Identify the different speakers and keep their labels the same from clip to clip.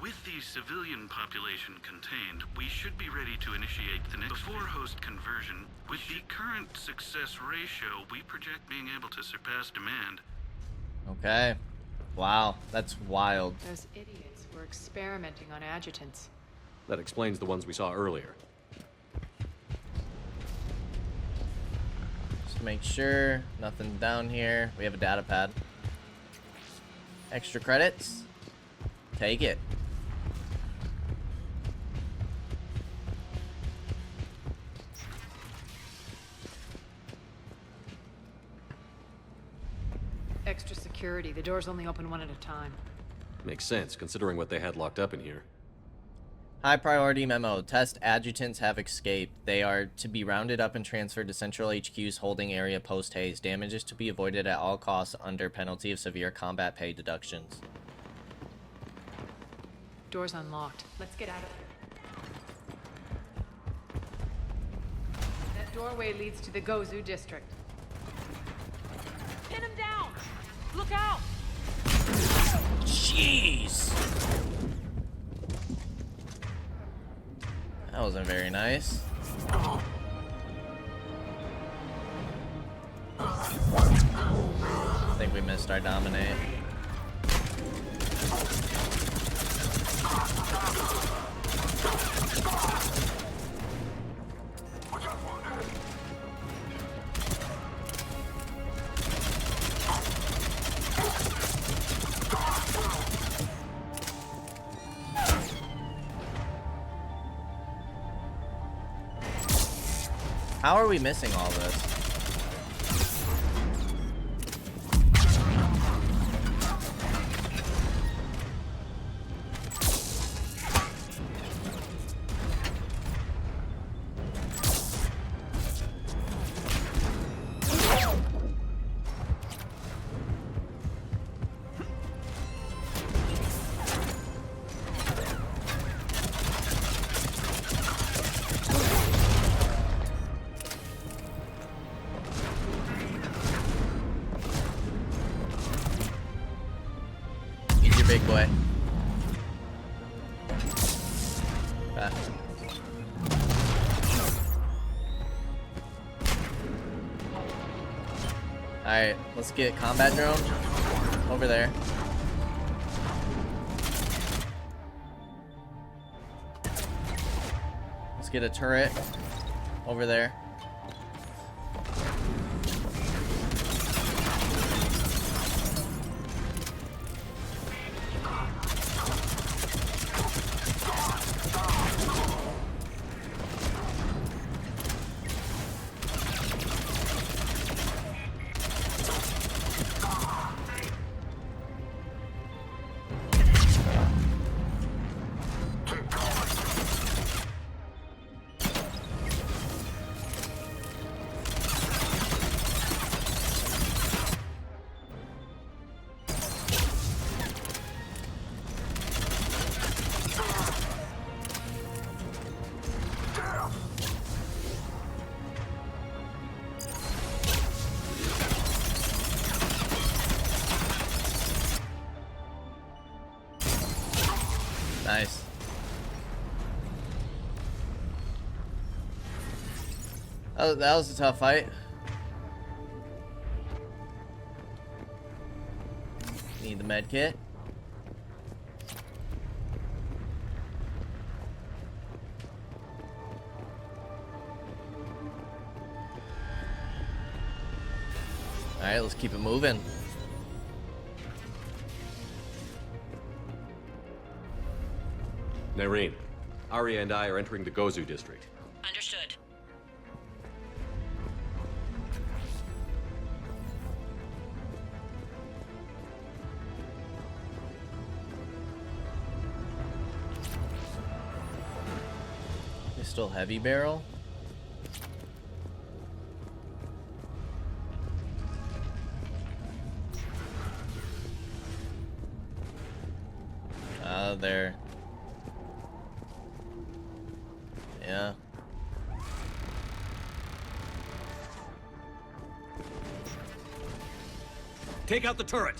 Speaker 1: With the civilian population contained, we should be ready to initiate the next before host conversion. With the current success ratio, we project being able to surpass demand.
Speaker 2: Okay. Wow, that's wild.
Speaker 3: Those idiots were experimenting on adjutants.
Speaker 4: That explains the ones we saw earlier.
Speaker 2: Just make sure nothing down here. We have a data pad. Extra credits. Take it.
Speaker 3: Extra security. The doors only open one at a time.
Speaker 4: Makes sense, considering what they had locked up in here.
Speaker 2: High priority memo. Test adjutants have escaped. They are to be rounded up and transferred to Central HQ's holding area post-haste. Damage is to be avoided at all costs under penalty of severe combat pay deductions.
Speaker 3: Door's unlocked. Let's get out of here. That doorway leads to the Gozu district.
Speaker 5: Pin him down! Look out!
Speaker 2: Jeez! That wasn't very nice. I think we missed our dominate. How are we missing all this? Big boy. Ah. Alright, let's get combat drone over there. Let's get a turret over there. Nice. Oh, that was a tough fight. Need the med kit. Alright, let's keep it moving.
Speaker 4: Nyreen, Aria and I are entering the Gozu district.
Speaker 5: Understood.
Speaker 2: Pistol heavy barrel. There. Yeah.
Speaker 4: Take out the turret!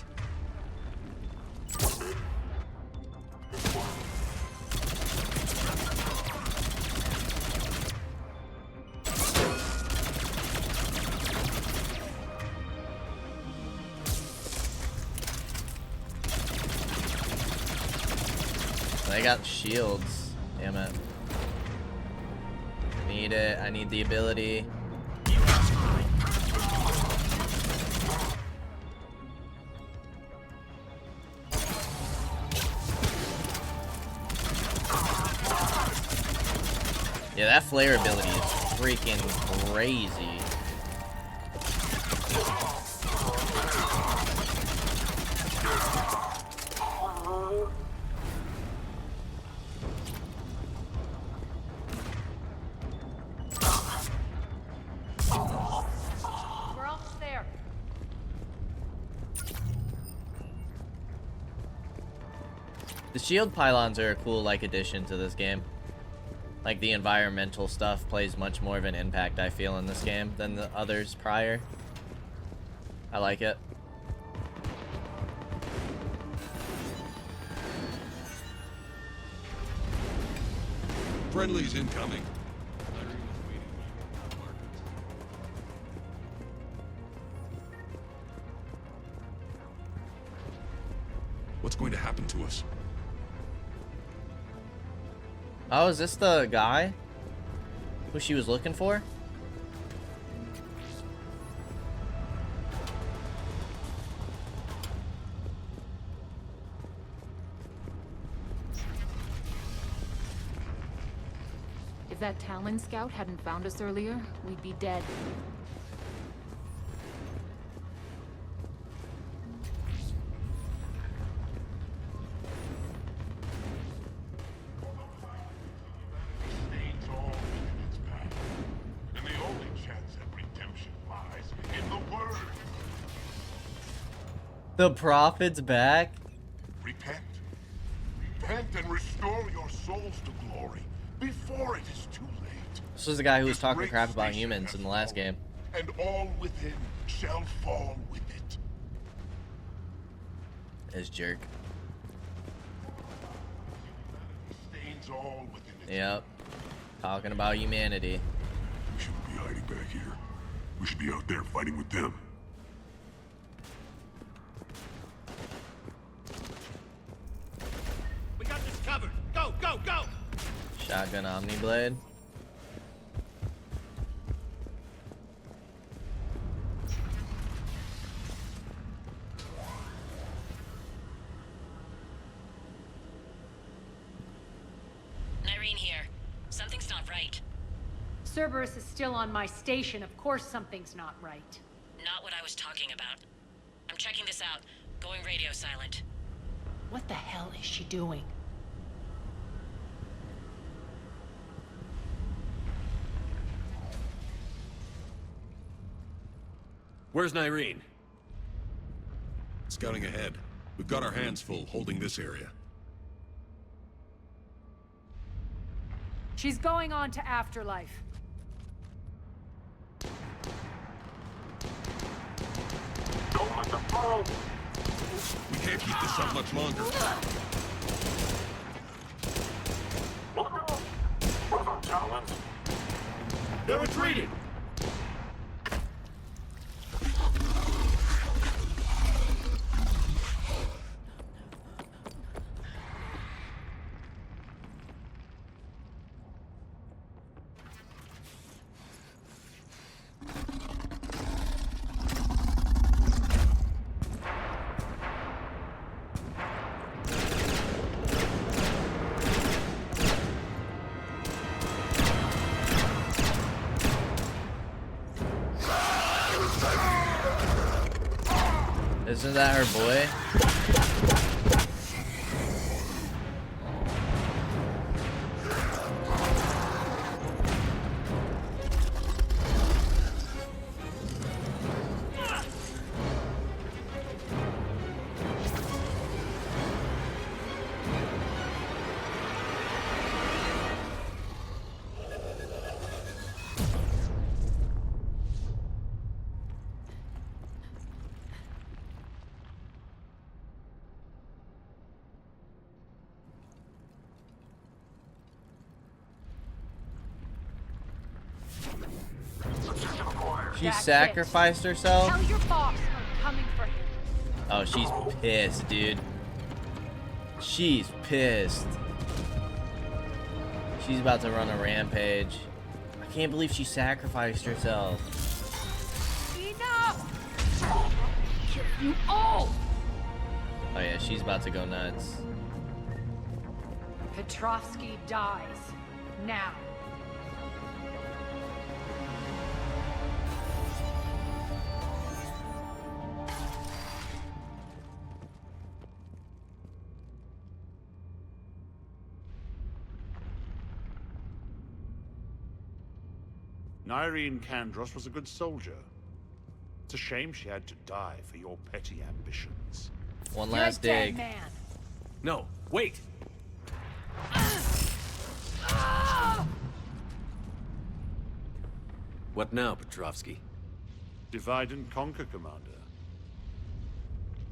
Speaker 2: they got shields. Damn it. Need it. I need the ability. Yeah, that flare ability is freaking crazy.
Speaker 3: We're almost there.
Speaker 2: The shield pylons are a cool, like, addition to this game. Like, the environmental stuff plays much more of an impact, I feel, in this game than the others prior. I like it.
Speaker 6: Friendly's incoming. What's going to happen to us?
Speaker 2: Oh, is this the guy who she was looking for?
Speaker 3: If that Talon scout hadn't found us earlier, we'd be dead.
Speaker 7: Stains all within its path. And the only chance at redemption lies in the word.
Speaker 2: The prophet's back?
Speaker 7: Repent. Repent and restore your souls to glory before it is too late.
Speaker 2: This was the guy who was
Speaker 7: This
Speaker 2: talking
Speaker 7: great
Speaker 2: crap about
Speaker 7: station
Speaker 2: humans
Speaker 7: has
Speaker 2: in the last
Speaker 7: fallen,
Speaker 2: game.
Speaker 7: And all within shall fall with it.
Speaker 2: His jerk.
Speaker 7: Stains all within its
Speaker 2: Yep. Talking about humanity.
Speaker 7: We shouldn't be hiding back here. We should be out there fighting with them.
Speaker 6: We got this covered. Go, go, go!
Speaker 2: Shotgun Omniblade.
Speaker 5: Nyreen here. Something's not right.
Speaker 3: Cerberus is still on my station. Of course something's not right.
Speaker 5: Not what I was talking about. I'm checking this out. Going radio silent.
Speaker 3: What the hell is she doing?
Speaker 4: Where's Nyreen?
Speaker 6: Scouting ahead. We've got our hands full holding this area.
Speaker 3: She's going on to Afterlife.
Speaker 7: Don't let them fall.
Speaker 6: We can't keep this up much longer.
Speaker 7: Look out! What about Talons?
Speaker 6: They're retreating!
Speaker 2: Isn't that her boy? She
Speaker 3: That's it.
Speaker 2: sacrificed herself?
Speaker 3: Tell your boss I'm coming for him.
Speaker 2: Oh, she's pissed, dude. She's pissed. She's about to run a rampage. I can't believe she sacrificed herself.
Speaker 3: Enough! Kill you all!
Speaker 2: Oh yeah, she's about to go nuts.
Speaker 3: Petrovsky dies. Now.
Speaker 8: Nyreen Kandros was a good soldier. It's a shame she had to die for your petty ambitions.
Speaker 2: One
Speaker 3: You're
Speaker 2: last
Speaker 3: a dead
Speaker 2: dig.
Speaker 3: man.
Speaker 4: No, wait! What now, Petrovsky?
Speaker 8: Divide and conquer, Commander.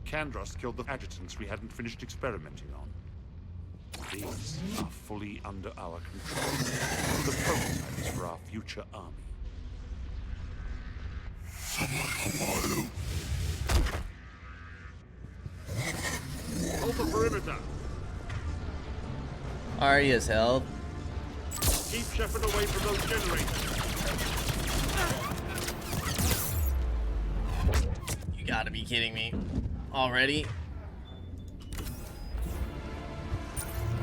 Speaker 8: Kandros killed the adjutants we hadn't finished experimenting on. These are fully under our control. The prototypes for our future army.
Speaker 6: Hold the perimeter.
Speaker 2: Aria's held.
Speaker 6: Keep Shepard away from those generators.
Speaker 2: You gotta be kidding me. Already?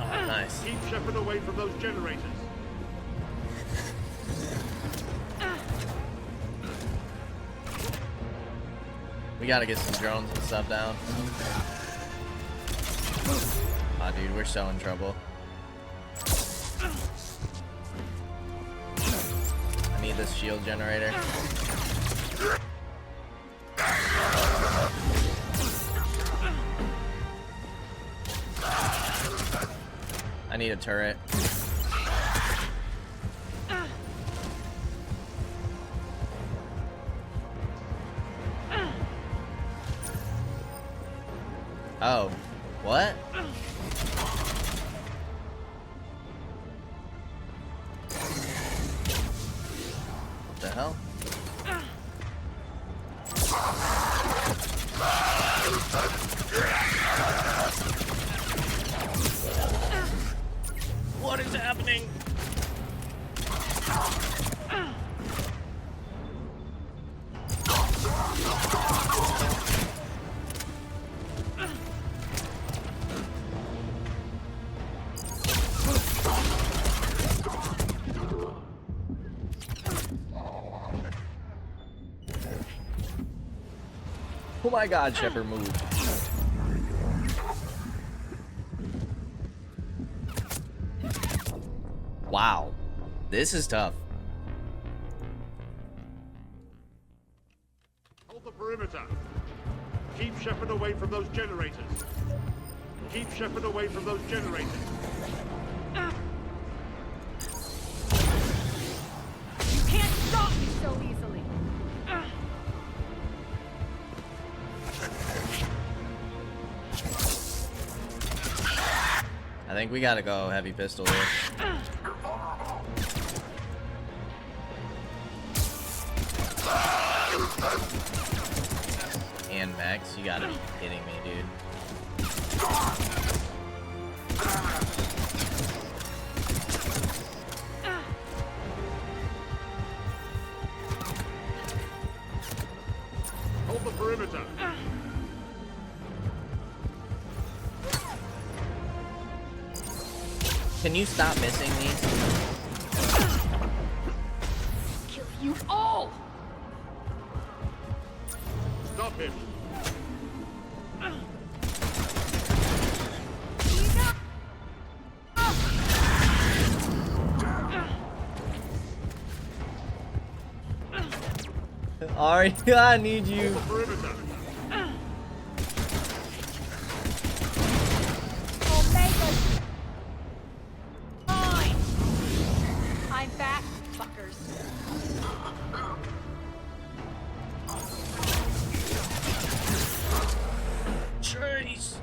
Speaker 2: Oh, nice.
Speaker 6: Keep Shepard away from those generators.
Speaker 2: We gotta get some drones and stuff down. Aw, dude, we're so in trouble. I need this shield generator. I need a turret. Oh, what? What the hell? What is happening? Oh my god, Shepard moved. Wow. This is tough.
Speaker 6: Hold the perimeter. Keep Shepard away from those generators. Keep Shepard away from those generators.
Speaker 3: You can't stop me so easily.
Speaker 2: I think we gotta go heavy pistol here. And Max, you gotta be kidding me, dude.
Speaker 6: Hold the perimeter.
Speaker 2: Can you stop missing these?
Speaker 3: Kill you all!
Speaker 6: Stop him.
Speaker 2: Aria, I need you.
Speaker 6: Perimeter.
Speaker 3: Omega! Fine! I'm back, fuckers.
Speaker 2: Jeez.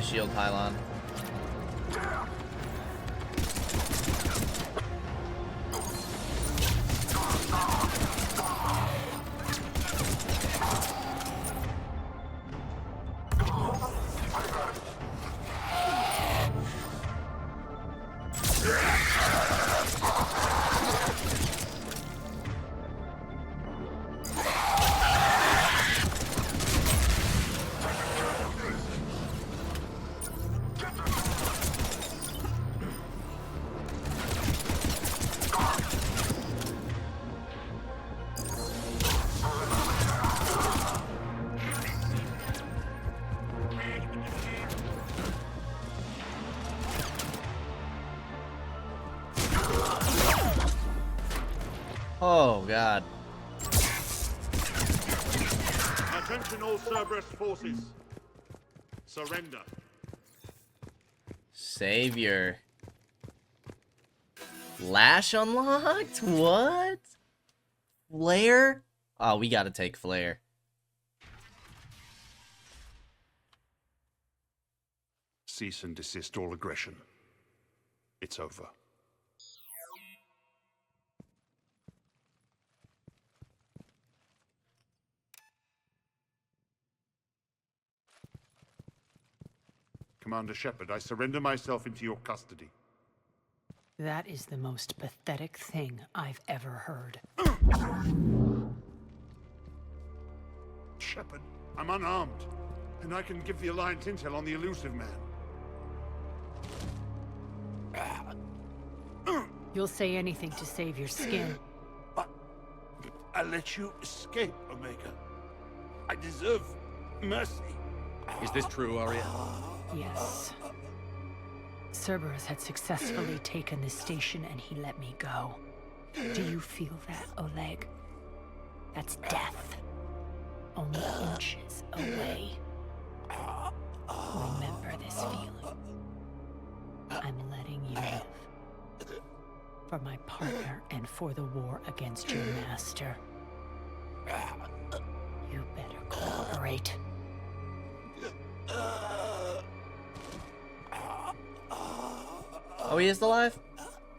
Speaker 2: shield pylon. Oh, God.
Speaker 6: Attention all Cerberus forces. Surrender.
Speaker 2: Savior. Lash unlocked? What? Flare? Oh, we gotta take Flare.
Speaker 8: Cease and desist all aggression. It's over. Commander Shepard, I surrender myself into your custody.
Speaker 3: That is the most pathetic thing I've ever heard.
Speaker 8: Shepard, I'm unarmed, and I can give the Alliance intel on the elusive man.
Speaker 3: You'll say anything to save your skin.
Speaker 8: But I let you escape, Omega. I deserve mercy.
Speaker 4: Is this true, Aria?
Speaker 3: Yes. Cerberus had successfully taken this station and he let me go. Do you feel that, Oleg? That's death. Only inches away. Remember this feeling. I'm letting you live. For my partner and for the war against your master. You better cooperate.
Speaker 2: Oh, he is alive?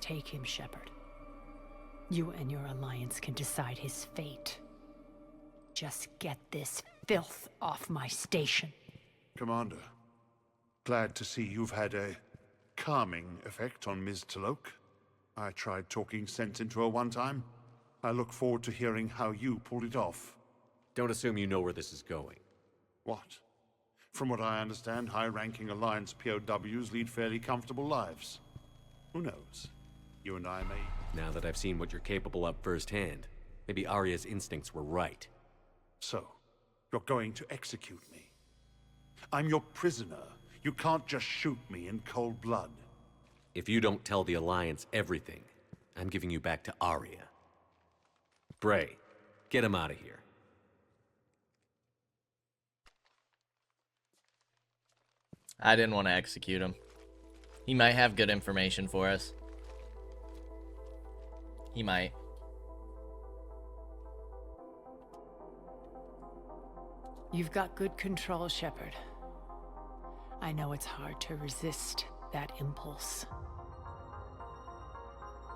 Speaker 3: Take him, Shepard. You and your Alliance can decide his fate. Just get this filth off my station.
Speaker 8: Commander, glad to see you've had a calming effect on Ms. Talok. I tried talking sense into her one time. I look forward to hearing how you pulled it off.
Speaker 4: Don't assume you know where this is going.
Speaker 8: What? From what I understand, high-ranking Alliance POWs lead fairly comfortable lives. Who knows? You and I may...
Speaker 4: Now that I've seen what you're capable of firsthand, maybe Aria's instincts were right.
Speaker 8: So, you're going to execute me. I'm your prisoner. You can't just shoot me in cold blood.
Speaker 4: If you don't tell the Alliance everything, I'm giving you back to Aria. Bray, get him out of here.
Speaker 2: I didn't want to execute him. He might have good information for us. He might.
Speaker 3: You've got good control, Shepard. I know it's hard to resist that impulse.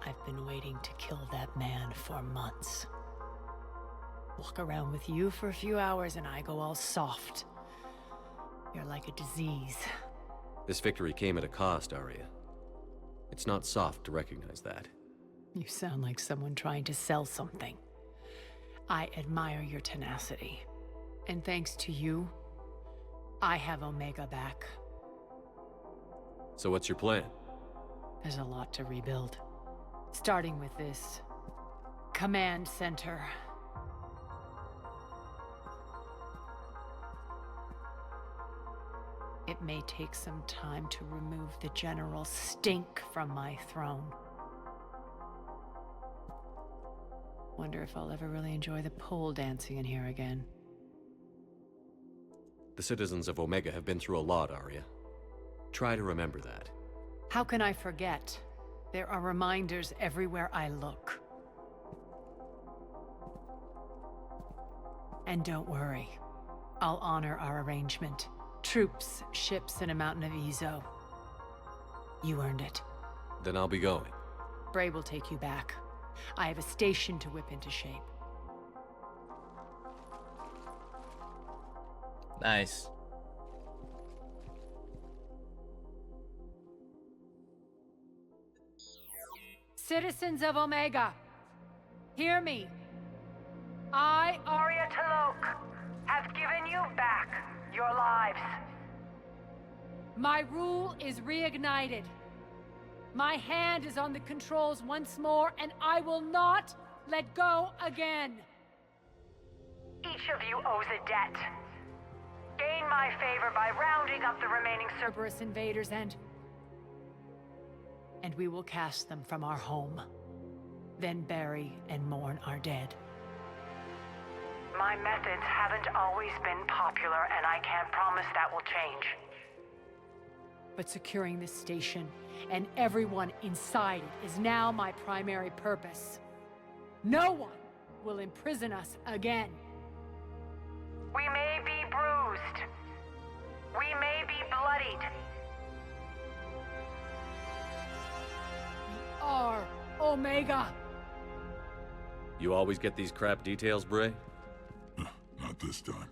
Speaker 3: I've been waiting to kill that man for months. Walk around with you for a few hours and I go all soft. You're like a disease.
Speaker 4: This victory came at a cost, Aria. It's not soft to recognize that.
Speaker 3: You sound like someone trying to sell something. I admire your tenacity. And thanks to you, I have Omega back.
Speaker 4: So what's your plan?
Speaker 3: There's a lot to rebuild. Starting with this command center. It may take some time to remove the general stink from my throne. Wonder if I'll ever really enjoy the pole dancing in here again.
Speaker 4: The citizens of Omega have been through a lot, Aria. Try to remember that.
Speaker 3: How can I forget? There are reminders everywhere I look. And don't worry, I'll honor our arrangement. Troops, ships, and a mountain of Ezo. You earned it.
Speaker 4: Then I'll be going.
Speaker 3: Bray will take you back. I have a station to whip into shape.
Speaker 2: Nice.
Speaker 3: Citizens of Omega, hear me. I, Aria T'Loak, have given you back your lives. My rule is reignited. My hand is on the controls once more, and I will not let go again. Each of you owes a debt. Gain my favor by rounding up the remaining Cerberus invaders and we will cast them from our home. Then bury and mourn our dead. My methods haven't always been popular, and I can't promise that will change. But securing this station and everyone inside it is now my primary purpose. No one will imprison us again. We may be bruised. We may be bloodied. We are Omega.
Speaker 4: You always get these crap details, Bray?
Speaker 7: Not this time.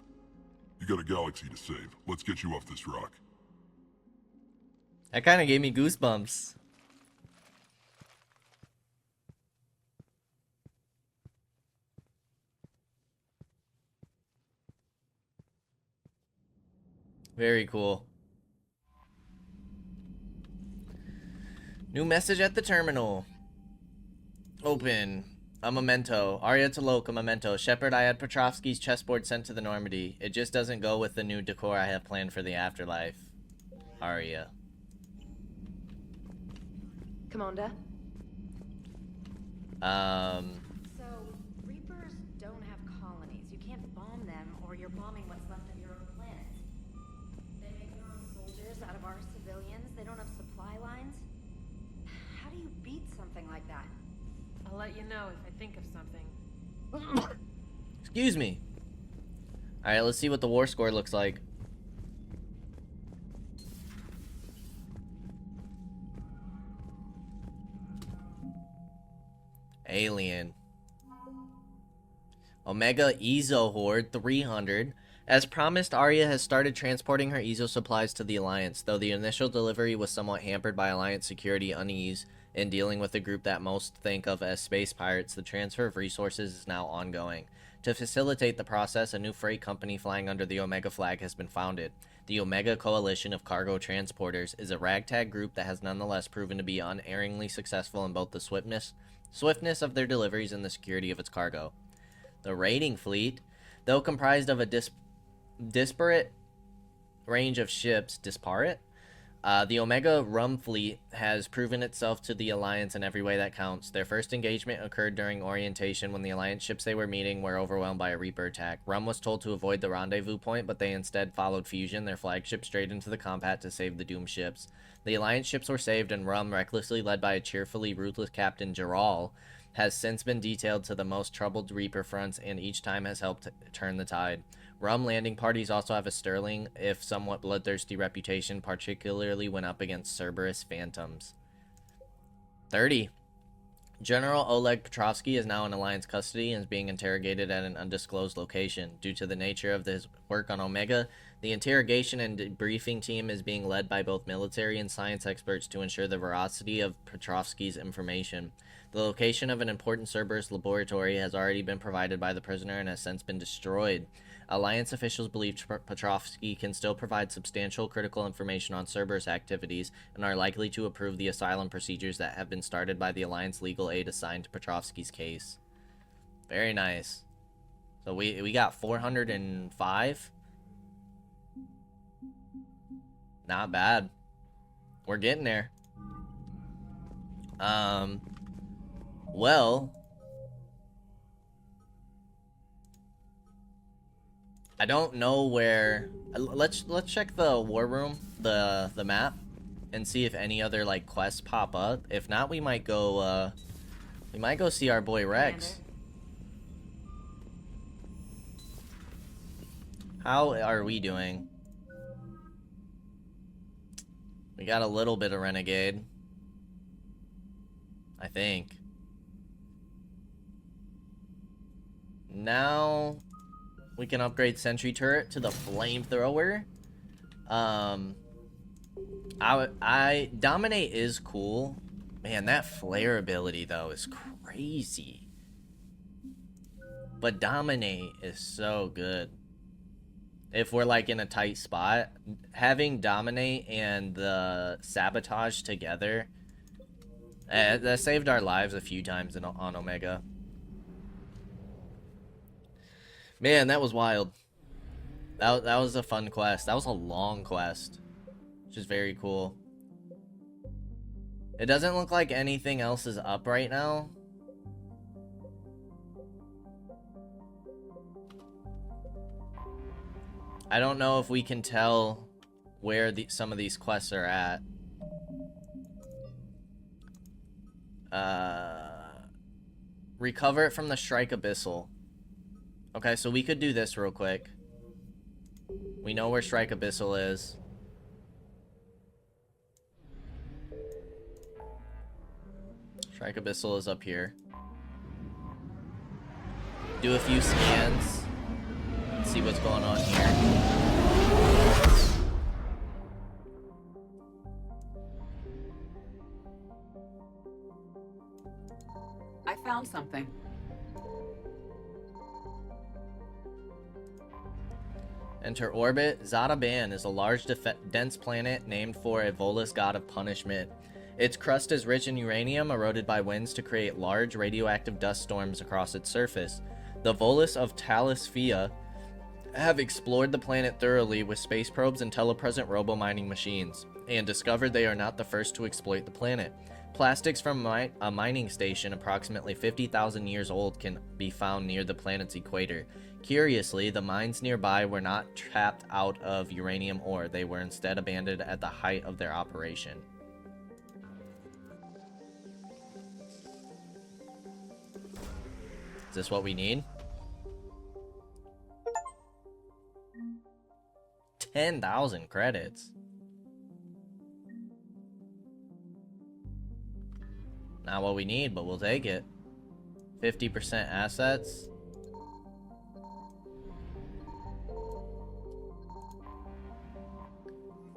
Speaker 7: You got a galaxy to save. Let's get you off this rock.
Speaker 2: That kind of gave me goosebumps. Very cool. New message at the terminal. Open. A memento. Aria T'Loak, a memento. Shepard, I had Petrovsky's chessboard sent to the Normandy. It just doesn't go with the new decor I have planned for the afterlife. Aria.
Speaker 9: Commander?
Speaker 10: So, Reapers don't have colonies. You can't bomb them, or you're bombing what's left of your own planet. They make their own soldiers out of our civilians. They don't have supply lines. How do you beat something like that?
Speaker 9: I'll let you know if I think of something.
Speaker 2: Excuse me. Alright, let's see what the war score looks like. Alien. Omega Ezo Horde 300. As promised, Aria has started transporting her Ezo supplies to the Alliance, though the initial delivery was somewhat hampered by Alliance security unease in dealing with the group that most think of as space pirates. The transfer of resources is now ongoing. To facilitate the process, a new freight company flying under the Omega flag has been founded. The Omega Coalition of Cargo Transporters is a ragtag group that has nonetheless proven to be unerringly successful in both the swiftness of their deliveries and the security of its cargo. The raiding fleet, though comprised of a disparate range of ships, the Omega Rum fleet has proven itself to the Alliance in every way that counts. Their first engagement occurred during orientation when the Alliance ships they were meeting were overwhelmed by a Reaper attack. Rum was told to avoid the rendezvous point, but they instead followed Fusion, their flagship, straight into the combat to save the doomed ships. The Alliance ships were saved, and Rum, recklessly led by a cheerfully ruthless Captain Jaral, has since been detailed to the most troubled Reaper fronts, and each time has helped turn the tide. Rum landing parties also have a sterling, if somewhat bloodthirsty reputation, particularly when up against Cerberus phantoms. 30. General Oleg Petrovsky is now in Alliance custody and is being interrogated at an undisclosed location. Due to the nature of his work on Omega, the interrogation and debriefing team is being led by both military and science experts to ensure the veracity of Petrovsky's information. The location of an important Cerberus laboratory has already been provided by the prisoner and has since been destroyed. Alliance officials believe Petrovsky can still provide substantial critical information on Cerberus activities and are likely to approve the asylum procedures that have been started by the Alliance legal aid assigned to Petrovsky's case. Very nice. So we got 405. Not bad. We're getting there. Well, I don't know where. Let's check the war room, the map, and see if any other like quests pop up. If not, we might go see our boy Rex. How are we doing? We got a little bit of Renegade. I think. Now we can upgrade Sentry Turret to the Flamethrower. Dominate is cool. Man, that flare ability though is crazy. But Dominate is so good. If we're like in a tight spot, having Dominate and the Sabotage together, that saved our lives a few times on Omega. Man, that was wild. That was a fun quest. That was a long quest, which is very cool. It doesn't look like anything else is up right now. I don't know if we can tell where some of these quests are at. Recover it from the Strike Abyssal. Okay, so we could do this real quick. We know where Strike Abyssal is. Strike Abyssal is up here. Do a few scans. See what's going on here.
Speaker 11: I found something.
Speaker 2: Enter orbit. Zataban is a large, dense planet named for a Volus god of punishment. Its crust is rich in uranium, eroded by winds to create large radioactive dust storms across its surface. The Volus of Talisphia have explored the planet thoroughly with space probes and telepresent robo-mining machines, and discovered they are not the first to exploit the planet. Plastics from a mining station approximately 50,000 years old can be found near the planet's equator. Curiously, the mines nearby were not tapped out of uranium ore. They were instead abandoned at the height of their operation. Is this what we need? 10,000 credits. Not what we need, but we'll take it. 50% assets.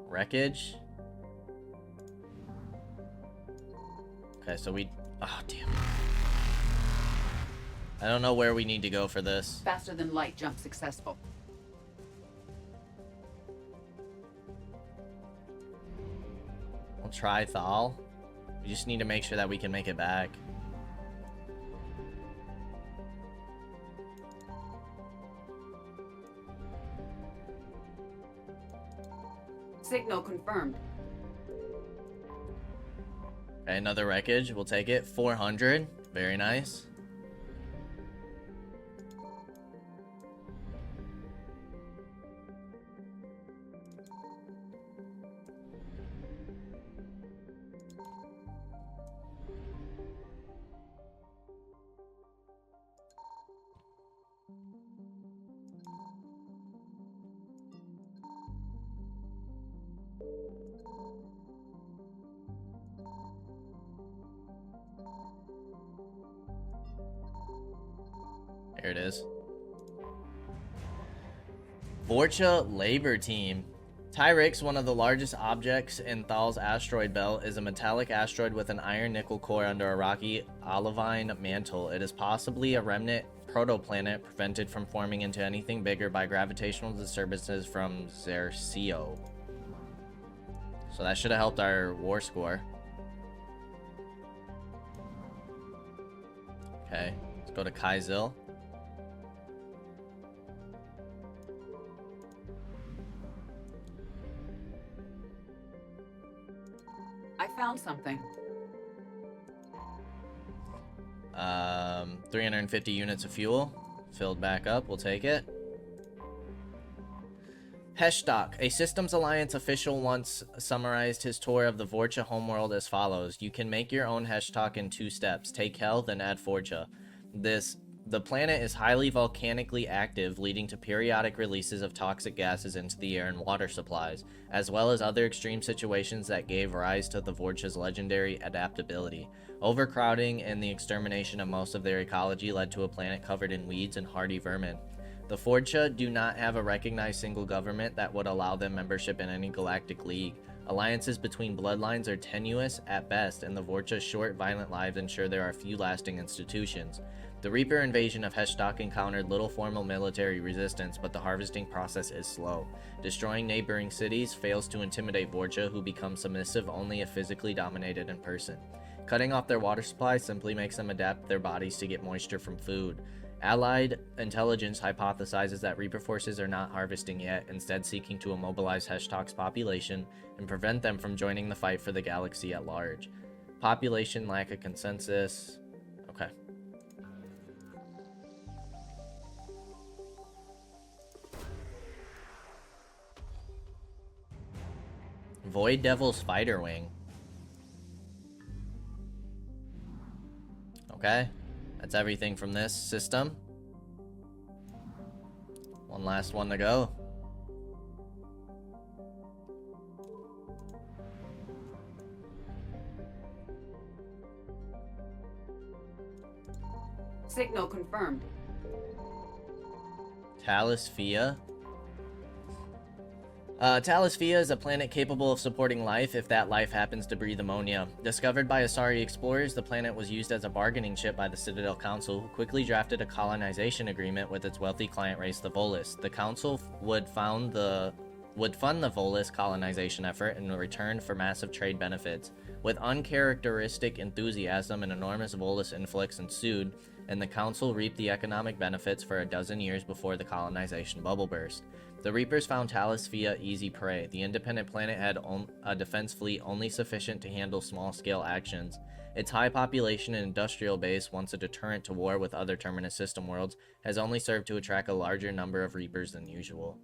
Speaker 2: Wreckage. Okay, so we... Oh, damn. I don't know where we need to go for this.
Speaker 11: Faster than light jump successful.
Speaker 2: We'll try Thal. We just need to make sure that we can make it back.
Speaker 11: Signal confirmed.
Speaker 2: Okay, another wreckage. We'll take it. 400. Very nice. Here it is. Vorcha Labor Team. Tyrix, one of the largest objects in Thal's asteroid belt, is a metallic asteroid with an iron-nickel core under a rocky olivine mantle. It is possibly a remnant protoplanet prevented from forming into anything bigger by gravitational disturbances from Xerxio. So that should have helped our war score. Okay, let's go to Kaizil.
Speaker 11: I found something.
Speaker 2: 350 units of fuel. Filled back up. We'll take it. Heshtok. A Systems Alliance official once summarized his tour of the Vorcha homeworld as follows. You can make your own Heshtok in 2 steps. Take Hell, then add Vorcha. The The planet is highly volcanically active, leading to periodic releases of toxic gases into the air and water supplies, as well as other extreme situations that gave rise to the Vorcha's legendary adaptability. Overcrowding and the extermination of most of their ecology led to a planet covered in weeds and hardy vermin. The Vorcha do not have a recognized single government that would allow them membership in any galactic league. Alliances between bloodlines are tenuous at best, and the Vorcha's short, violent lives ensure there are few lasting institutions. The Reaper invasion of Heshtok encountered little formal military resistance, but the harvesting process is slow. Destroying neighboring cities fails to intimidate Vorcha, who become submissive only if physically dominated in person. Cutting off their water supply simply makes them adapt their bodies to get moisture from food. Allied intelligence hypothesizes that Reaper forces are not harvesting yet, instead seeking to immobilize Heshtok's population and prevent them from joining the fight for the galaxy at large. Population lack of consensus. Okay. Void Devil's Fighter Wing. Okay, that's everything from this system. One last one to go.
Speaker 11: Signal confirmed.
Speaker 2: Talisphia. Talisphia is a planet capable of supporting life if that life happens to breathe ammonia. Discovered by Asari explorers, the planet was used as a bargaining chip by the Citadel Council, who quickly drafted a colonization agreement with its wealthy client race, the Volus. The Council would fund the Volus colonization effort in return for massive trade benefits. With uncharacteristic enthusiasm, an enormous Volus influx ensued, and the Council reaped the economic benefits for a dozen years before the colonization bubble burst. The Reapers found Talisphia easy prey. The independent planet had a defense fleet only sufficient to handle small-scale actions. Its high population and industrial base, once a deterrent to war with other Terminus system worlds, has only served to attract a larger number of Reapers than usual.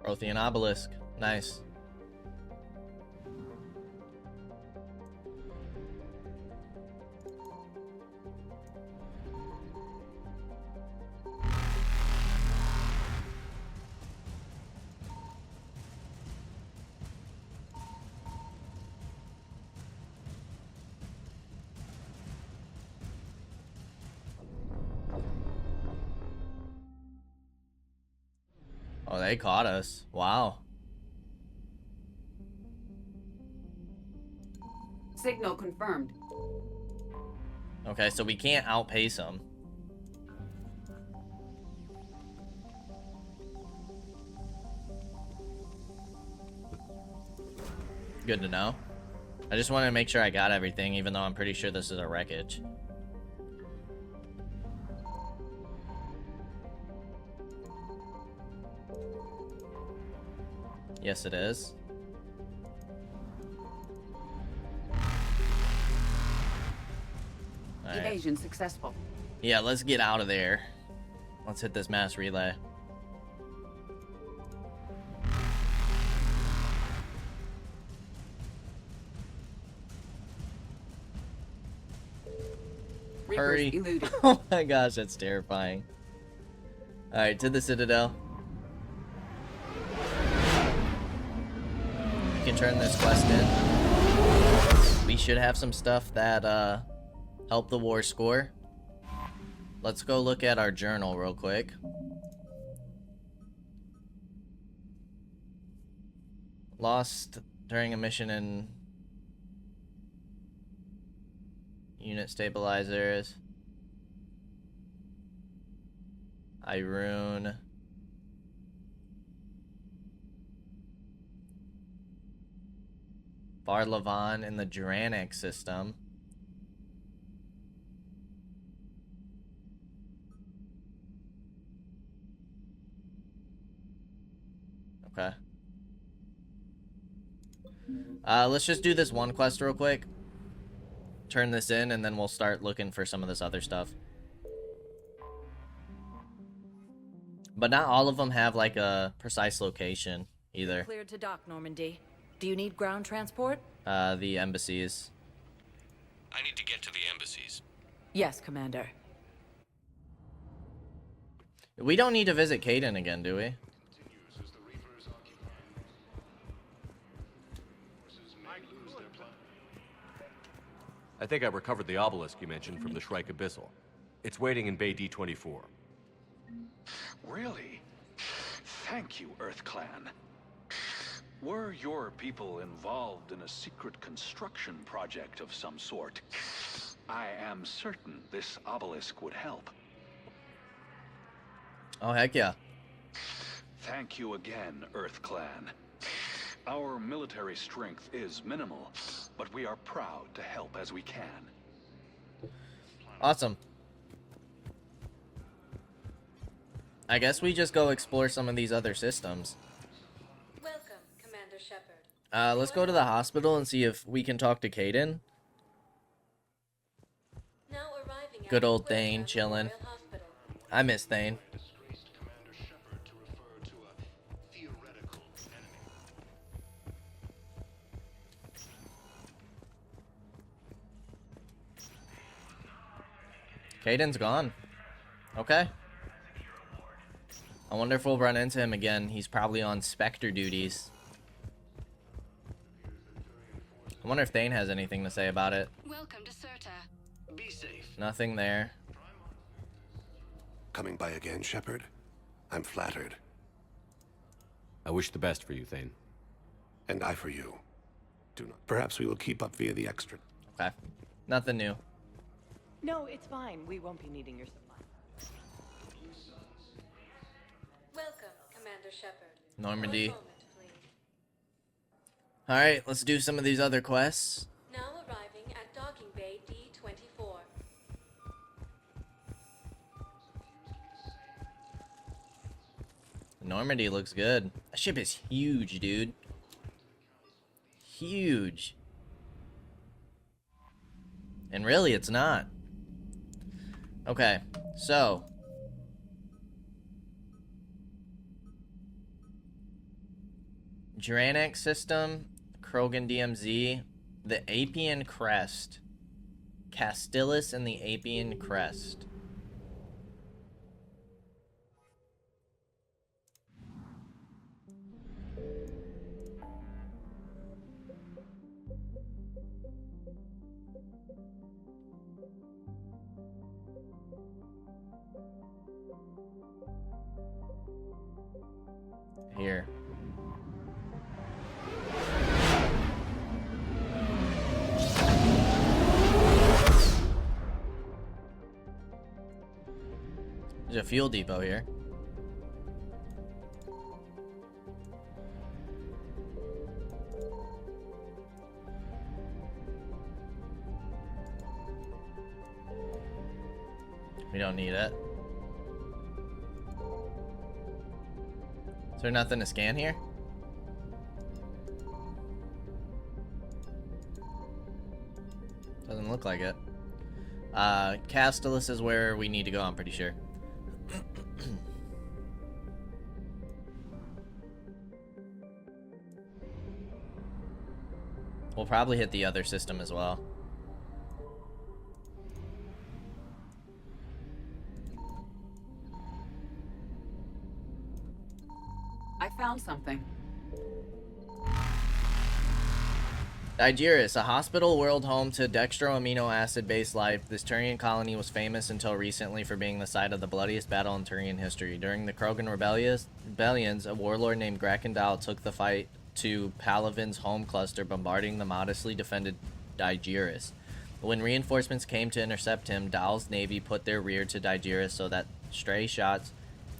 Speaker 2: Prothean obelisk. Nice. Oh, they caught us. Wow.
Speaker 11: Signal confirmed.
Speaker 2: Okay, so we can't outpace them. Good to know. I just wanted to make sure I got everything, even though I'm pretty sure this is a wreckage. Yes, it is. All right.
Speaker 11: Evasion successful.
Speaker 2: Yeah, let's get out of there. Let's hit this mass relay. Hurry.
Speaker 11: Eluded.
Speaker 2: Oh my gosh, that's terrifying. Alright, to the Citadel. We can turn this quest in. We should have some stuff that help the war score. Let's go look at our journal real quick. Lost during a mission in unit stabilizers. Irune. Varlavan in the Duranic system. Okay. Let's just do this one quest real quick. turn this in, and then we'll start looking for some of this other stuff. But not all of them have like a precise location either.
Speaker 12: Cleared to dock, Normandy. Do you need ground transport?
Speaker 2: The embassies.
Speaker 13: I need to get to the embassies.
Speaker 12: Yes, Commander.
Speaker 2: We don't need to visit Kaidan again, do we?
Speaker 4: I think I recovered the obelisk you mentioned from the Shrike Abyssal. It's waiting in Bay D-24.
Speaker 14: Really? Thank you, Earth Clan. Were your people involved in a secret construction project of some sort, I am certain this obelisk would help.
Speaker 2: Oh, heck yeah.
Speaker 14: Thank you again, Earth Clan. Our military strength is minimal, but we are proud to help as we can.
Speaker 2: Awesome. I guess we just go explore some of these other systems.
Speaker 10: Welcome, Commander Shepard.
Speaker 2: Let's go to the hospital and see if we can talk to Kaidan.
Speaker 10: Now arriving at
Speaker 2: Good old
Speaker 10: Quetta
Speaker 2: Thane chilling.
Speaker 10: Memorial Hospital.
Speaker 2: I miss Thane. Kaidan's gone. Okay. I wonder if we'll run into him again. He's probably on Spectre duties. I wonder if Thane has anything to say about it.
Speaker 15: Welcome to Certa.
Speaker 13: Be safe.
Speaker 2: Nothing there.
Speaker 13: Coming by again, Shepard? I'm flattered.
Speaker 4: I wish the best for you, Thane.
Speaker 13: And I for you. Do not. Perhaps we will keep up via the extra.
Speaker 2: Okay. Nothing new.
Speaker 11: No, it's fine. We won't be needing your supply.
Speaker 10: Welcome, Commander Shepard.
Speaker 2: Normandy.
Speaker 10: One moment, please.
Speaker 2: Alright, let's do some of these other quests.
Speaker 10: Now arriving at docking bay D-24.
Speaker 2: Normandy looks good. That ship is huge, dude. Huge. And really, it's not. Okay, so. Dranak system, Krogan DMZ, the Apian Crest. Castellus and the Apian Crest. Here. There's a fuel depot here. We don't need it. Is there nothing to scan here? Doesn't look like it. Castellus is where we need to go, I'm pretty sure. We'll probably hit the other system as well.
Speaker 11: I found something.
Speaker 2: Digeris, a hospital world home to dextro amino acid based life, this Turian colony was famous until recently for being the site of the bloodiest battle in Turian history. During the Krogan rebellions, a warlord named Grakendal took the fight to Palavin's home cluster, bombarding the modestly defended Digeris. When reinforcements came to intercept him, Dal's navy put their rear to Digeris so that stray shots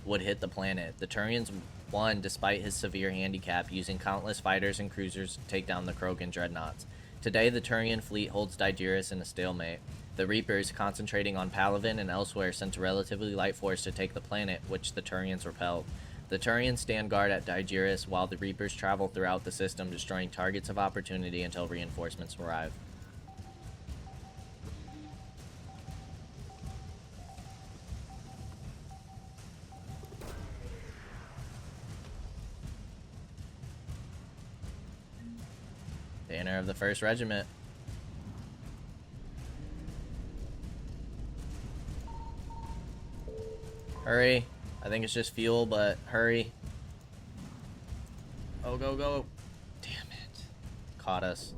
Speaker 2: would hit the planet. The Turians won despite his severe handicap, using countless fighters and cruisers to take down the Krogan dreadnoughts. Today, the Turian fleet holds Digeris in a stalemate. The Reapers, concentrating on Palavin and elsewhere, sent a relatively light force to take the planet, which the Turians repelled. The Turians stand guard at Digeris, while the Reapers travel throughout the system, destroying targets of opportunity until reinforcements arrive. Banner of the 1st Regiment. Hurry. I think it's just fuel, but hurry. Oh, go, go. Damn it. Caught us.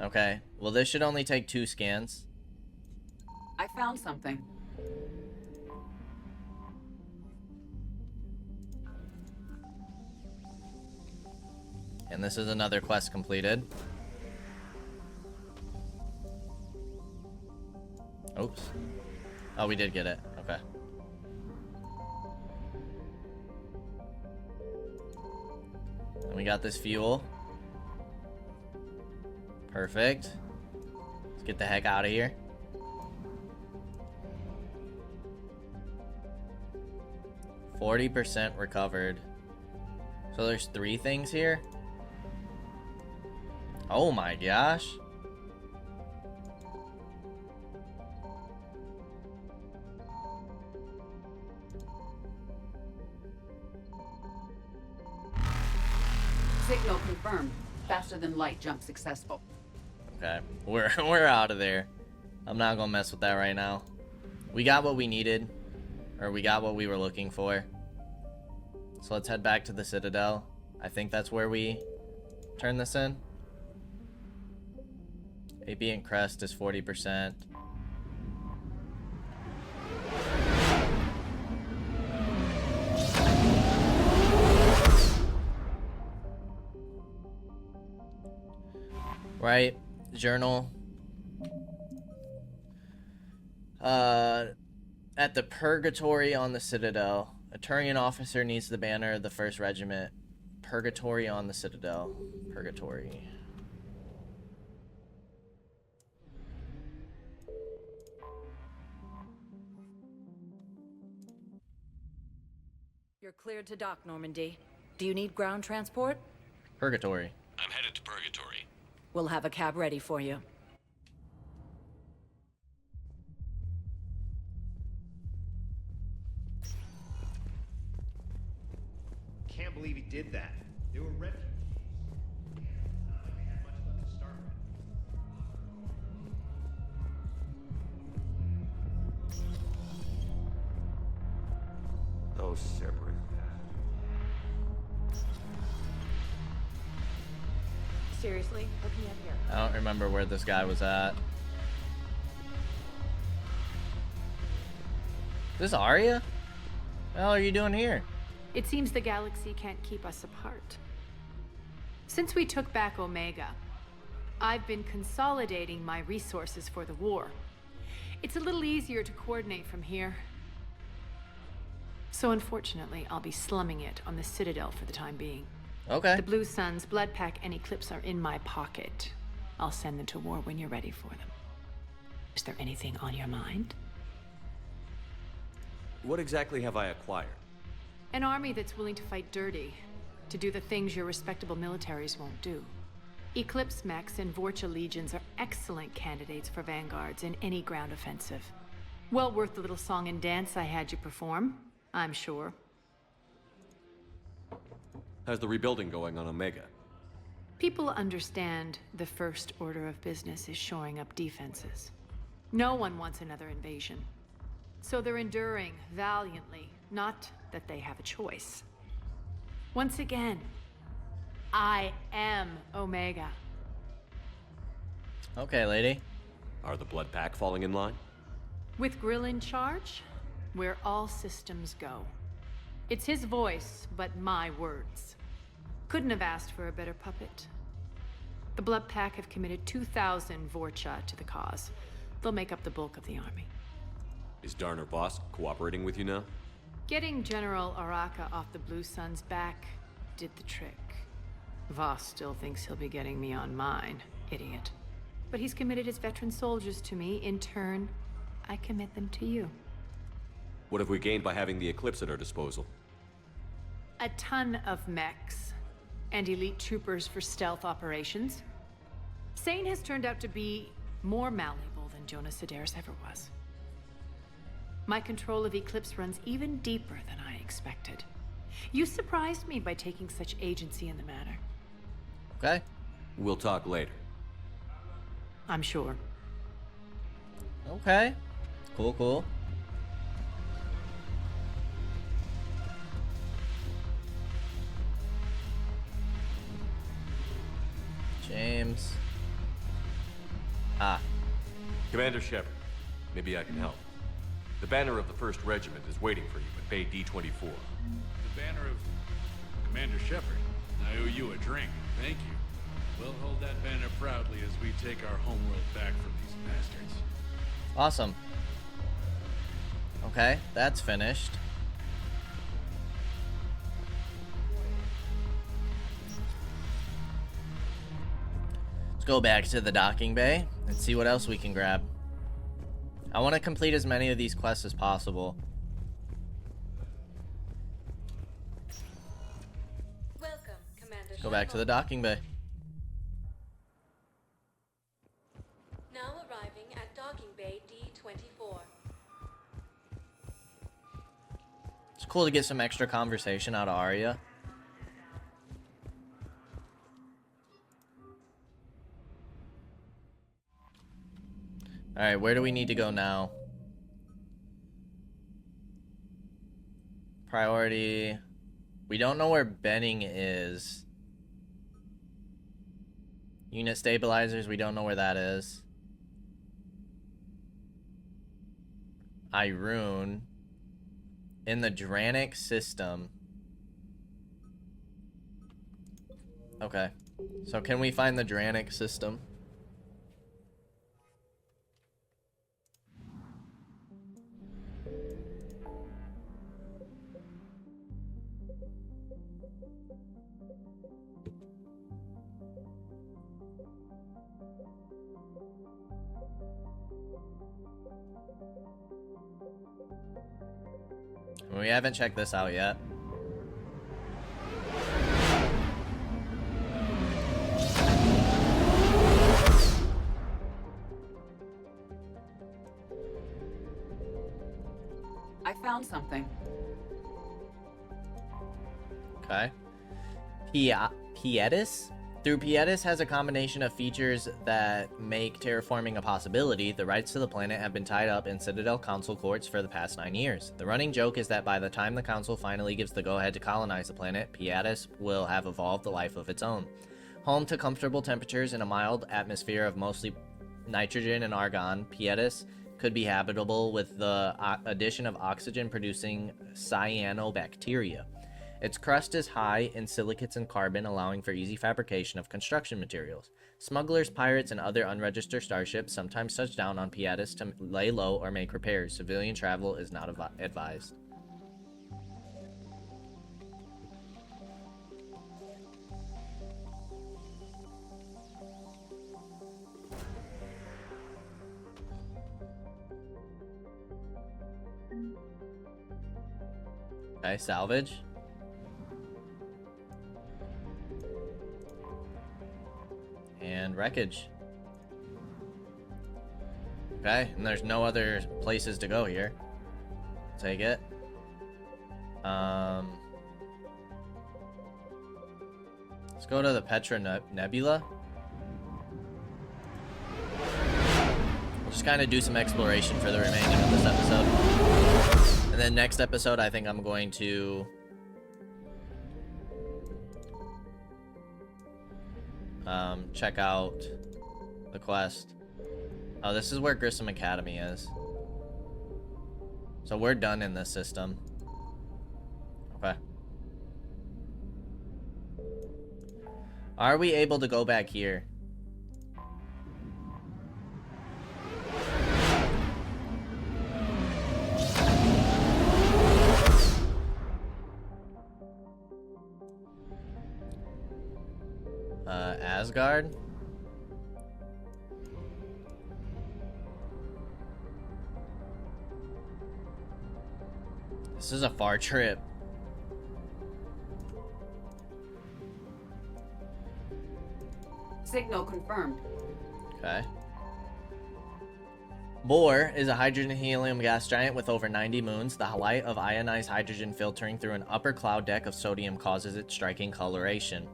Speaker 2: Okay. Well, this should only take 2 scans.
Speaker 12: I found something.
Speaker 2: And this is another quest completed. Oops. Oh, we did get it. Okay. And we got this fuel. Perfect. Let's get the heck out of here. %40 recovered. So there's 3 things here? Oh my gosh.
Speaker 16: Signal confirmed. Faster than light jump successful.
Speaker 2: Okay, we're out of there. I'm not gonna mess with that right now. We got what we needed, or we got what we were looking for. So let's head back to the Citadel. I think that's where we turn this in. Ambient crest is 40%. Right, journal. At the Purgatory on the Citadel, a Turian officer needs the banner of the 1st Regiment. Purgatory on the Citadel. Purgatory.
Speaker 12: You're cleared to dock, Normandy. Do you need ground transport?
Speaker 2: Purgatory.
Speaker 4: I'm headed to Purgatory.
Speaker 12: We'll have a cab ready for you.
Speaker 17: Can't believe he did that. They were refugees. Not like they had much left to start with.
Speaker 13: Oh, Cerberus.
Speaker 11: Seriously? Hook me up here.
Speaker 2: I don't remember where this guy was at. Is this Aria? What the hell are you doing here?
Speaker 3: It seems the galaxy can't keep us apart. Since we took back Omega, I've been consolidating my resources for the war. It's a little easier to coordinate from here. So unfortunately, I'll be slumming it on the Citadel for the time being.
Speaker 2: Okay.
Speaker 3: The Blue Suns, Blood Pack, and Eclipse are in my pocket. I'll send them to war when you're ready for them. Is there anything on your mind?
Speaker 4: What exactly have I acquired?
Speaker 3: An army that's willing to fight dirty, to do the things your respectable militaries won't do. Eclipse mechs and Vorcha legions are excellent candidates for vanguards in any ground offensive. Well worth the little song and dance I had you perform, I'm sure.
Speaker 4: How's the rebuilding going on Omega?
Speaker 3: People understand the first order of business is shoring up defenses. No one wants another invasion. So they're enduring valiantly, not that they have a choice. Once again, I am Omega.
Speaker 2: Okay, lady.
Speaker 4: Are the Blood Pack falling in line?
Speaker 3: With Grill in charge, where all systems go. It's his voice, but my words. Couldn't have asked for a better puppet. The Blood Pack have committed 2,000 Vorcha to the cause. They'll make up the bulk of the army.
Speaker 4: Is Darner Voss cooperating with you now?
Speaker 3: Getting General Araka off the Blue Sun's back did the trick. Voss still thinks he'll be getting me on mine, idiot. But he's committed his veteran soldiers to me. In turn, I commit them to you.
Speaker 4: What have we gained by having the Eclipse at our disposal?
Speaker 3: A ton of mechs and elite troopers for stealth operations. Sane has turned out to be more malleable than Jonas Sedaris ever was. My control of Eclipse runs even deeper than I expected. You surprised me by taking such agency in the matter.
Speaker 2: Okay.
Speaker 4: We'll talk later.
Speaker 3: I'm sure.
Speaker 2: Okay. Cool, cool. James. Ah.
Speaker 4: Commander Shepard, maybe I can help. The banner of the 1st Regiment is waiting for you at Bay D-24.
Speaker 18: The banner of Commander Shepard. I owe you a drink. Thank you. We'll hold that banner proudly as we take our homeworld back from these bastards.
Speaker 2: Awesome. Okay, that's finished. Let's go back to the docking bay and see what else we can grab. I want to complete as many of these quests as possible.
Speaker 15: Welcome, Commander.
Speaker 2: Go back to the docking bay.
Speaker 15: Now arriving at docking bay D-24.
Speaker 2: It's cool to get some extra conversation out of Aria. Alright, where do we need to go now? Priority. We don't know where Benning is. Unit stabilizers, we don't know where that is. Irune. In the Dranic system. Okay. So can we find the Dranic system? We haven't checked this out yet.
Speaker 16: I found something.
Speaker 2: Okay. Pietis? Through Pietis has a combination of features that make terraforming a possibility. The rights to the planet have been tied up in Citadel Council courts for the past 9 years. The running joke is that by the time the Council finally gives the go-ahead to colonize the planet, Pietis will have evolved a life of its own. Home to comfortable temperatures and a mild atmosphere of mostly nitrogen and argon, Pietis could be habitable with the addition of oxygen-producing cyanobacteria. Its crust is high in silicates and carbon, allowing for easy fabrication of construction materials. Smugglers, pirates, and other unregistered starships sometimes touch down on Pietis to lay low or make repairs. Civilian travel is not advised. Okay, salvage. And wreckage. Okay, and there's no other places to go here. Take it. Let's go to the Petra Nebula. We'll just kind of do some exploration for the remaining of this episode. And then next episode, I think I'm going to check out the quest. Oh, this is where Grissom Academy is. So we're done in this system. Okay. Are we able to go back here? Asgard? This is a far trip.
Speaker 16: Signal confirmed.
Speaker 2: Okay. Bohr is a hydrogen-helium gas giant with over 90 moons. The light of ionized hydrogen filtering through an upper cloud deck of sodium causes its striking coloration.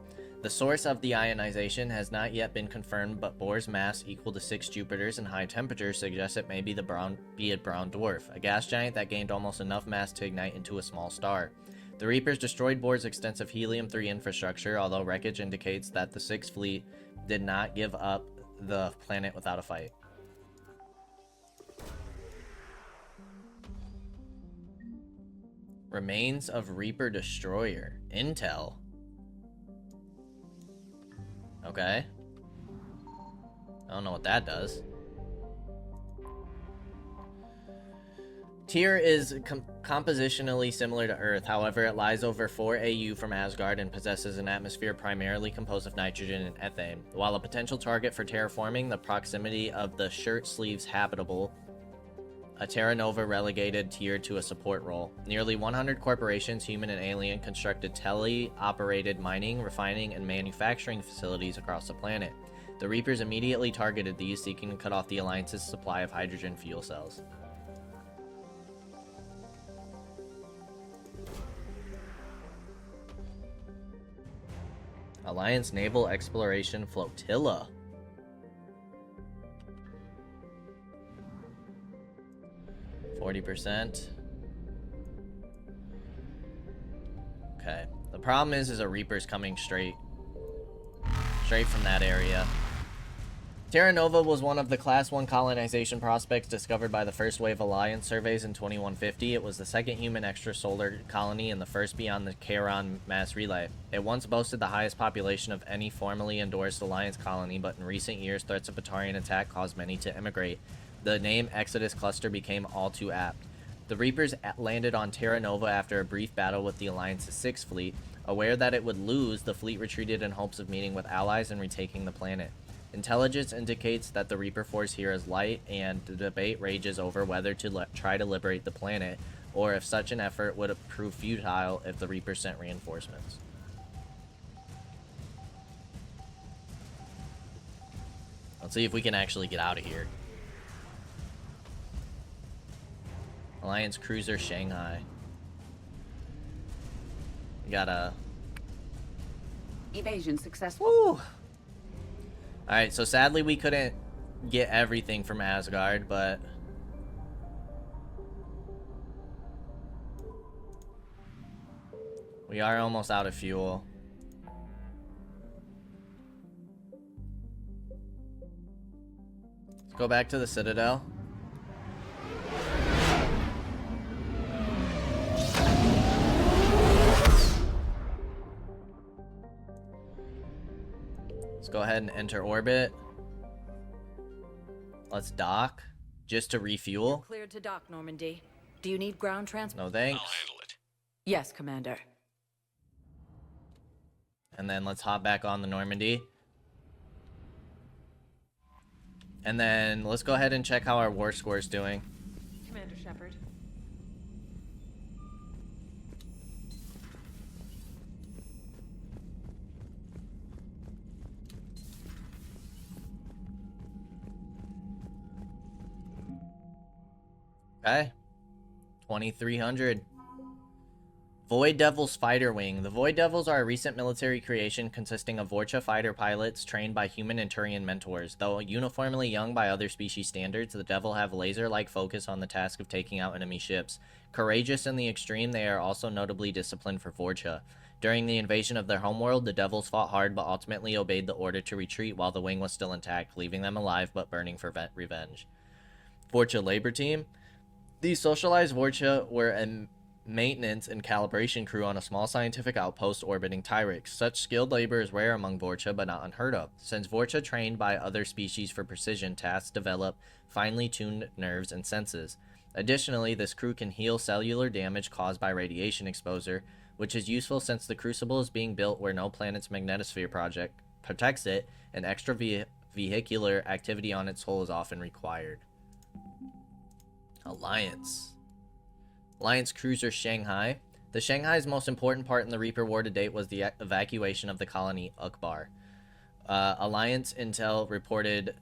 Speaker 2: The source of the ionization has not yet been confirmed, but Bohr's mass equal to 6 Jupiters and high temperature suggests it may be a brown dwarf, a gas giant that gained almost enough mass to ignite into a small star. The Reapers destroyed Bohr's extensive helium-3 infrastructure, although wreckage indicates that the Sixth Fleet did not give up the planet without a fight. Remains of Reaper Destroyer. Intel. Okay. I don't know what that does. Tyr is compositionally similar to Earth, however it lies over 4 AU from Asgard and possesses an atmosphere primarily composed of nitrogen and ethane. While a potential target for terraforming, the proximity of the shirt sleeves habitable, a Terra Nova relegated Tyr to a support role. Nearly 100 corporations, human and alien, constructed tele-operated mining, refining, and manufacturing facilities across the planet. The Reapers immediately targeted these, seeking to cut off the Alliance's supply of hydrogen fuel cells. Alliance Naval Exploration Flotilla. %. Okay. The problem is a Reaper's coming straight from that area. Terra Nova was one of the Class 1 colonization prospects discovered by the first wave Alliance surveys in 2150. It was the second human extrasolar colony and the first beyond the Charon mass relay. It once boasted the highest population of any formally endorsed Alliance colony, but in recent years, threats of Batarian attack caused many to immigrate. The name Exodus Cluster became all too apt. The Reapers landed on Terra Nova after a brief battle with the Alliance's Sixth Fleet. Aware that it would lose, the fleet retreated in hopes of meeting with allies and retaking the planet. Intelligence indicates that the Reaper force here is light, and the debate rages over whether to try to liberate the planet, or if such an effort would prove futile if the Reaper sent reinforcements. Let's see if we can actually get out of here. Alliance Cruiser Shanghai. We got a...
Speaker 16: Evasion successful.
Speaker 2: Woo! Alright, so sadly we couldn't get everything from Asgard, but... we are almost out of fuel. Let's go back to the Citadel. Let's go ahead and enter orbit. Let's dock, just to refuel.
Speaker 12: Cleared to dock, Normandy. Do you need ground transport?
Speaker 2: No thanks.
Speaker 14: I'll handle it.
Speaker 12: Yes, Commander.
Speaker 2: And then let's hop back on the Normandy. And then let's go ahead and check how our war score is doing.
Speaker 9: Commander Shepard.
Speaker 2: Okay. 2,300. Void Devils Fighter Wing. The Void Devils are a recent military creation consisting of Vorcha fighter pilots trained by human and Turian mentors. Though uniformly young by other species standards, the Devil have laser-like focus on the task of taking out enemy ships. Courageous in the extreme, they are also notably disciplined for Vorcha. During the invasion of their homeworld, the Devils fought hard but ultimately obeyed the order to retreat while the wing was still intact, leaving them alive but burning for revenge. Vorcha Labor Team. These socialized Vorcha were a maintenance and calibration crew on a small scientific outpost orbiting Tyrix. Such skilled labor is rare among Vorcha, but not unheard of. Since Vorcha trained by other species for precision tasks develop finely tuned nerves and senses. Additionally, this crew can heal cellular damage caused by radiation exposure, which is useful since the Crucible is being built where no planet's magnetosphere project protects it, and extra vehicular activity on its hull is often required. Alliance Cruiser Shanghai. The Shanghai's most important part in the Reaper War to date was the evacuation of the colony Ukbar. Alliance intel reported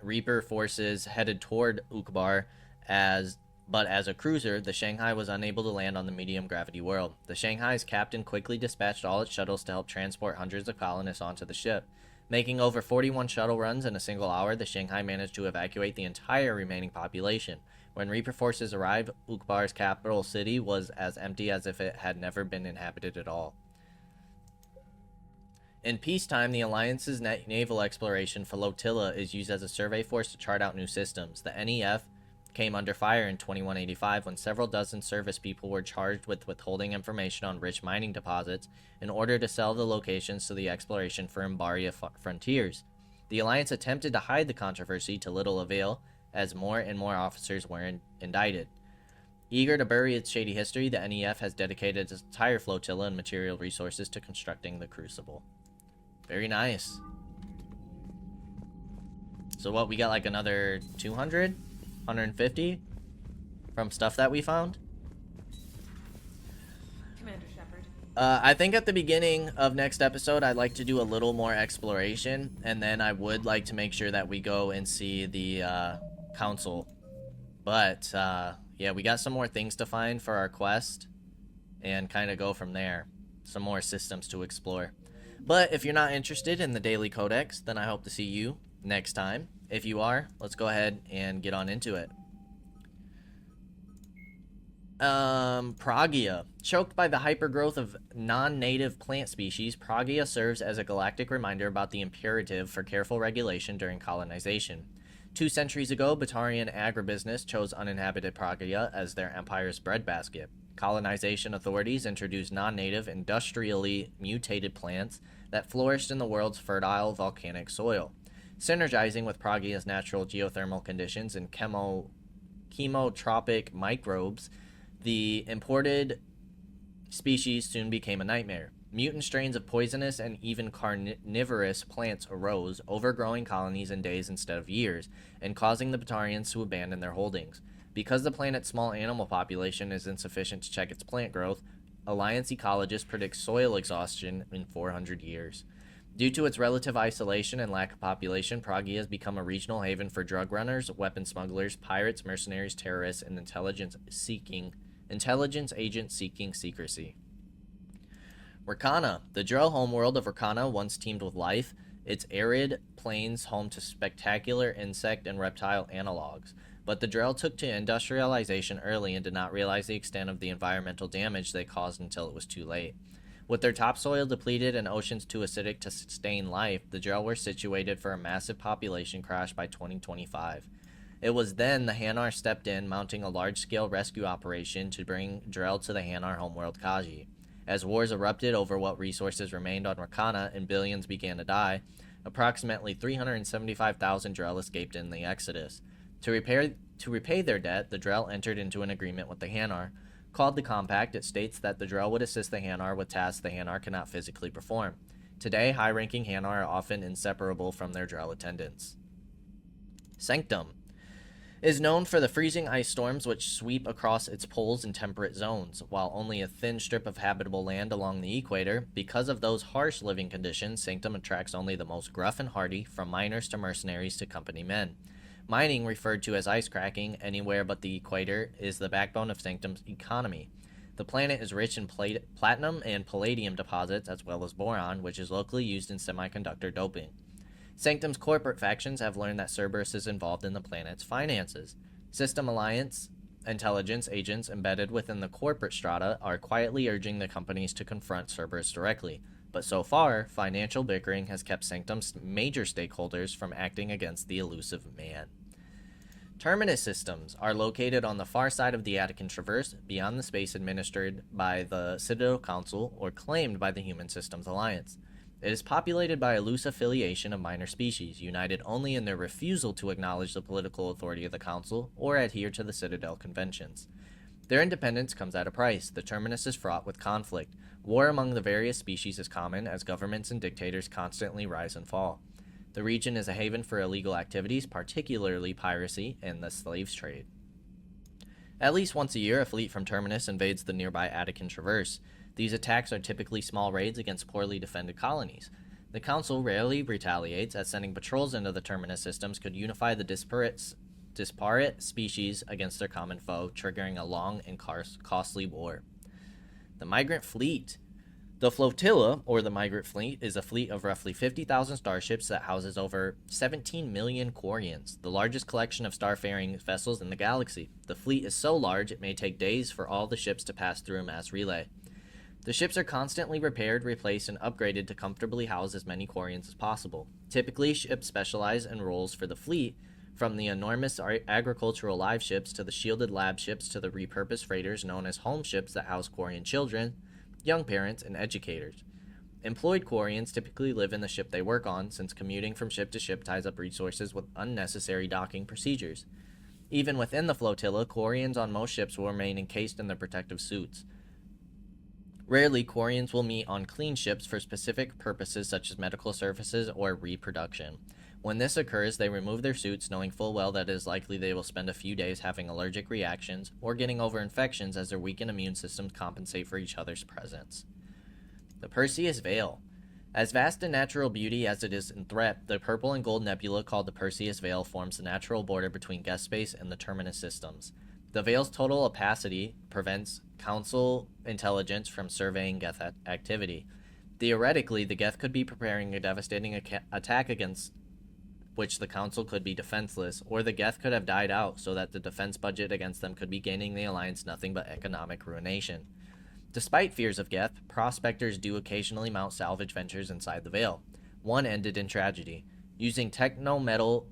Speaker 2: Reaper forces headed toward Ukbar as a cruiser, the Shanghai was unable to land on the medium gravity world. The Shanghai's captain quickly dispatched all its shuttles to help transport hundreds of colonists onto the ship. Making over 41 shuttle runs in a single hour, the Shanghai managed to evacuate the entire remaining population. When Reaper forces arrived, Ukbar's capital city was as empty as if it had never been inhabited at all. In peacetime, the Alliance's naval exploration flotilla is used as a survey force to chart out new systems. The NEF came under fire in 2185 when several dozen service people were charged with withholding information on rich mining deposits in order to sell the locations to the exploration firm Aria Frontiers. The Alliance attempted to hide the controversy to little avail, as more and more officers were indicted. Eager to bury its shady history, the NEF has dedicated its entire flotilla and material resources to constructing the Crucible. Very nice. So what, we got like another 200? 150 from stuff that we found?
Speaker 9: Commander Shepard.
Speaker 2: I think at the beginning of next episode, I'd like to do a little more exploration, and then I would like to make sure that we go and see the council. But yeah, we got some more things to find for our quest, and kind of go from there. Some more systems to explore. But if you're not interested in the Daily Codex, then I hope to see you next time. If you are, let's go ahead and get on into it. Pragia. Choked by the hypergrowth of non-native plant species, Pragia serves as a galactic reminder about the imperative for careful regulation during colonization. 2 centuries ago, Batarian agribusiness chose uninhabited Pragia as their empire's breadbasket. Colonization authorities introduced non-native, industrially mutated plants that flourished in the world's fertile volcanic soil. Synergizing with Pragia's natural geothermal conditions and chemotropic microbes, the imported species soon became a nightmare. Mutant strains of poisonous and even carnivorous plants arose, overgrowing colonies in days instead of years, and causing the Batarians to abandon their holdings. Because the planet's small animal population is insufficient to check its plant growth, Alliance ecologists predict soil exhaustion in 400 years. Due to its relative isolation and lack of population, Pragia has become a regional haven for drug runners, weapon smugglers, pirates, mercenaries, terrorists, and intelligence agents seeking secrecy. Rakana. The Drell homeworld of Rakana once teemed with life, its arid plains home to spectacular insect and reptile analogs. But the Drell took to industrialization early and did not realize the extent of the environmental damage they caused until it was too late. With their topsoil depleted and oceans too acidic to sustain life, the Drell were situated for a massive population crash by 2025. It was then the Hanar stepped in, mounting a large-scale rescue operation to bring Drell to the Hanar homeworld Kaige. As wars erupted over what resources remained on Rakana and billions began to die, approximately 375,000 Drell escaped in the exodus. To repay their debt, the Drell entered into an agreement with the Hanar. Called the Compact, it states that the Drell would assist the Hanar with tasks the Hanar cannot physically perform. Today, high-ranking Hanar are often inseparable from their Drell attendants. Sanctum is known for the freezing ice storms which sweep across its poles and temperate zones, while only a thin strip of habitable land along the equator. Because of those harsh living conditions, Sanctum attracts only the most gruff and hardy, from miners to mercenaries to company men. Mining, referred to as ice cracking anywhere but the equator, is the backbone of Sanctum's economy. The planet is rich in platinum and palladium deposits, as well as boron, which is locally used in semiconductor doping. Sanctum's corporate factions have learned that Cerberus is involved in the planet's finances. System Alliance intelligence agents embedded within the corporate strata are quietly urging the companies to confront Cerberus directly. But so far, financial bickering has kept Sanctum's major stakeholders from acting against the elusive man. Terminus systems are located on the far side of the Attican Traverse, beyond the space administered by the Citadel Council or claimed by the Human Systems Alliance. It is populated by a loose affiliation of minor species, united only in their refusal to acknowledge the political authority of the Council or adhere to the Citadel Conventions. Their independence comes at a price. The Terminus is fraught with conflict. War among the various species is common as governments and dictators constantly rise and fall. The region is a haven for illegal activities, particularly piracy and the slaves trade. At least once a year, a fleet from Terminus invades the nearby Attican Traverse. These attacks are typically small raids against poorly defended colonies. The Council rarely retaliates, as sending patrols into the Terminus systems could unify the disparate species against their common foe, triggering a long and costly war. The Migrant Fleet. The Flotilla, or the Migrant Fleet, is a fleet of roughly 50,000 starships that houses over 17 million Quarians, the largest collection of starfaring vessels in the galaxy. The fleet is so large it may take days for all the ships to pass through a mass relay. The ships are constantly repaired, replaced, and upgraded to comfortably house as many Quarians as possible. Typically, ships specialize in roles for the fleet, from the enormous agricultural live ships to the shielded lab ships to the repurposed freighters known as home ships that house Quarian children, young parents, and educators. Employed Quarians typically live in the ship they work on, since commuting from ship to ship ties up resources with unnecessary docking procedures. Even within the flotilla, Quarians on most ships will remain encased in their protective suits. Rarely, Quarians will meet on clean ships for specific purposes such as medical services or reproduction. When this occurs, they remove their suits, knowing full well that it is likely they will spend a few days having allergic reactions or getting over infections as their weakened immune systems compensate for each other's presence. The Perseus Veil. As vast in natural beauty as it is in threat, the purple and gold nebula called the Perseus Veil forms the natural border between Guest Space and the Terminus systems. The Veil's total opacity prevents Council intelligence from surveying Geth activity. Theoretically, the Geth could be preparing a devastating attack against which the Council could be defenseless, or the Geth could have died out so that the defense budget against them could be gaining the Alliance nothing but economic ruination. Despite fears of Geth, prospectors do occasionally mount salvage ventures inside the Veil. One ended in tragedy. Using technomental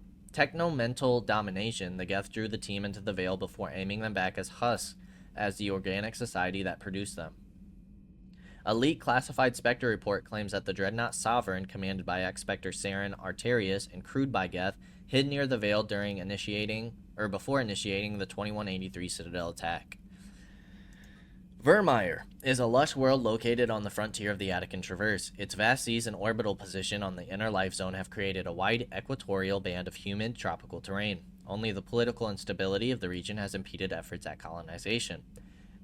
Speaker 2: domination, the Geth drew the team into the Veil before aiming them back as husks as the organic society that produced them. A leaked classified Spectre report claims that the Dreadnought Sovereign, commanded by ex-Spectre Saren Arterius and crewed by Geth, hid near the Veil before initiating the 2183 Citadel attack. Vermeer is a lush world located on the frontier of the Attican Traverse. Its vast seas and orbital position on the inner life zone have created a wide equatorial band of humid tropical terrain. Only the political instability of the region has impeded efforts at colonization.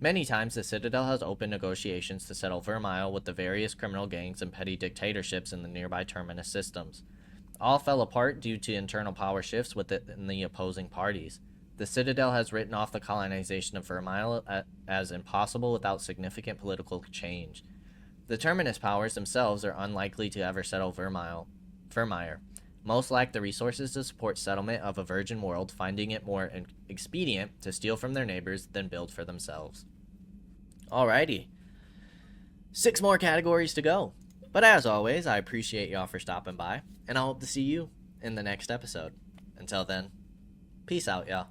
Speaker 2: Many times, the Citadel has opened negotiations to settle Vermeer with the various criminal gangs and petty dictatorships in the nearby Terminus systems. All fell apart due to internal power shifts within the opposing parties. The Citadel has written off the colonization of Vermeer as impossible without significant political change. The Terminus powers themselves are unlikely to ever settle Vermeer. Most lack the resources to support settlement of a virgin world, finding it more expedient to steal from their neighbors than build for themselves. Alrighty. 6 more categories to go. But as always, I appreciate y'all for stopping by, and I hope to see you in the next episode. Until then, peace out, y'all.